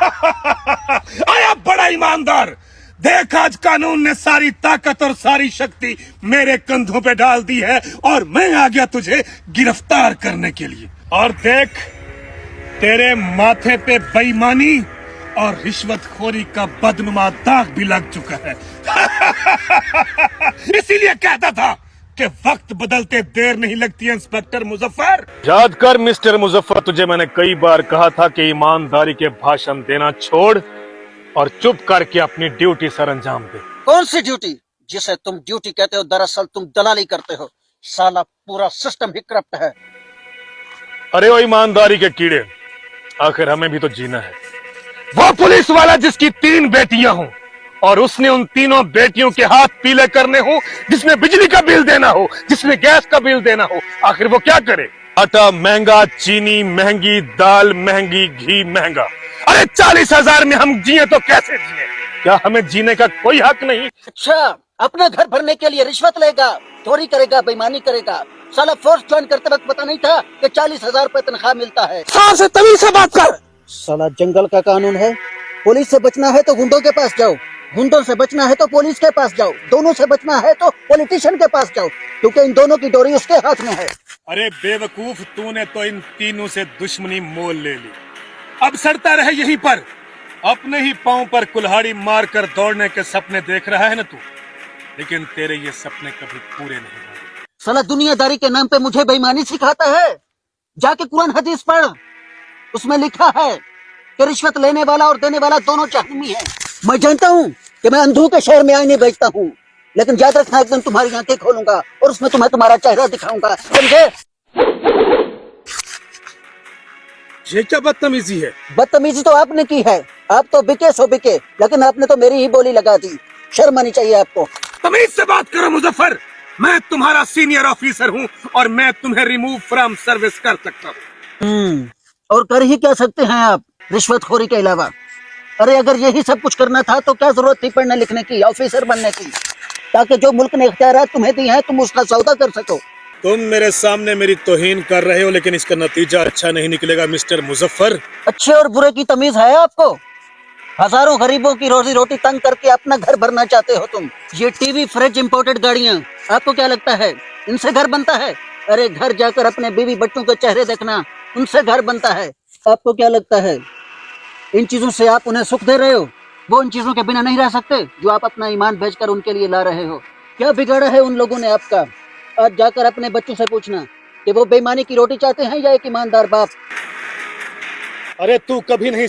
आया बड़ा ईमानदार। देख, आज कानून ने सारी ताकत और सारी शक्ति मेरे कंधों पे डाल दी है और मैं आ गया तुझे गिरफ्तार करने के लिए। और देख, तेरे माथे पे बेईमानी और रिश्वतखोरी का बदनुमा दाग भी लग चुका है। इसीलिए कहता था कि वक्त बदलते देर नहीं लगती है इंस्पेक्टर मुजफ्फर। याद कर मिस्टर मुजफ्फर, तुझे मैंने कई बार कहा था कि ईमानदारी के भाषण देना छोड़ और चुप करके अपनी ड्यूटी सर अंजाम दे। कौन सी ड्यूटी? जिसे तुम ड्यूटी कहते हो दरअसल तुम दलाली करते हो। साला पूरा सिस्टम ही करप्ट है। अरे वो ईमानदारी के कीड़े, आखिर हमें भी तो जीना है। वो पुलिस वाला जिसकी 3 बेटियां हों और उसने उन तीनों बेटियों के हाथ पीले करने हो, जिसने बिजली का बिल देना हो, जिसने गैस का बिल देना हो, आखिर वो क्या करे? आटा महंगा, चीनी महंगी, दाल महंगी, घी महंगा। अरे 40,000 में हम जिए तो कैसे जिए? क्या हमें जीने का कोई हक नहीं? अच्छा, अपना घर भरने के लिए रिश्वत लेगा, चोरी करेगा, बेईमानी करेगा। साला फोर्स ज्वाइन करते वक्त पता नहीं था कि 40,000 रुपए तनख्वाह मिलता है। सार से तमीज से बात कर। साला जंगल का कानून है। पुलिस से बचना है तो गुंडों के पास जाओ, गुंडों से बचना है तो पुलिस के पास जाओ, दोनों से बचना है तो पॉलिटिशियन के पास जाओ, क्योंकि इन दोनों की डोरी उसके हाथ में है। अरे बेवकूफ, तूने तो इन तीनों से दुश्मनी मोल ले ली। अब सड़ता रहे यहीं पर। अपने ही पांव पर कुल्हाड़ी मारकर दौड़ने के सपने देख रहा है ना तू, लेकिन तेरे ये सपने कभी पूरे नहीं होंगे। साला दुनियादारी के नाम पे मुझे बेईमानी सिखाता है। जाके कुरान हदीस पढ़, उसमें लिखा है कि रिश्वत लेने वाला और देने वाला दोनों जहन्नमी है। मैं जानता हूँ कि मैं अंधों के शहर में आईने बेचता हूँ, लेकिन याद रखना एक दिन तुम्हारी आंखें खोलूंगा और उसमें तुम्हें तुम्हारा चेहरा दिखाऊंगा, समझे? ये क्या बदतमीजी है? बदतमीजी तो आपने की है। आप तो बिके सो बिके, लेकिन आपने तो मेरी ही बोली लगा दी। शर्म आनी चाहिए आपको। तमीज से बात करो मुजफ्फर। मैं तुम्हारा सीनियर ऑफिसर हूँ और मैं तुम्हें रिमूव फ्रॉम सर्विस कर सकता हूँ। और कर ही क्या सकते हैं आप रिश्वतखोरी के अलावा? अरे अगर यही सब कुछ करना था तो क्या जरूरत थी पढ़ने लिखने की, ऑफिसर बनने की, ताकि जो मुल्क ने इख्तियारात तुम्हें दिए हैं तुम उसका सौदा कर सको। तुम मेरे सामने मेरी तौहीन कर रहे हो, लेकिन इसका नतीजा अच्छा नहीं निकलेगा मिस्टर मुजफ्फर। अच्छे और बुरे की तमीज है आपको? हजारों गरीबों की रोजी रोटी तंग करके अपना घर भरना चाहते हो तुम। ये टीवी, फ्रिज, इंपोर्टेड गाड़ियाँ, आपको क्या लगता है इनसे घर बनता है? अरे घर जाकर अपने बीवी बच्चों के चेहरे देखना, उनसे घर बनता है। आपको क्या लगता है इन चीजों से आप उन्हें सुख दे रहे हो? वो इन चीजों के बिना नहीं रह सकते जो आप अपना ईमान बेचकर उनके लिए ला रहे हो। क्या बिगाड़ा है उन लोगों ने आपका? आज जाकर अपने बच्चों से पूछना कि वो बेईमानी की रोटी चाहते हैं या एक ईमानदार बाप। अरे तू कभी नहीं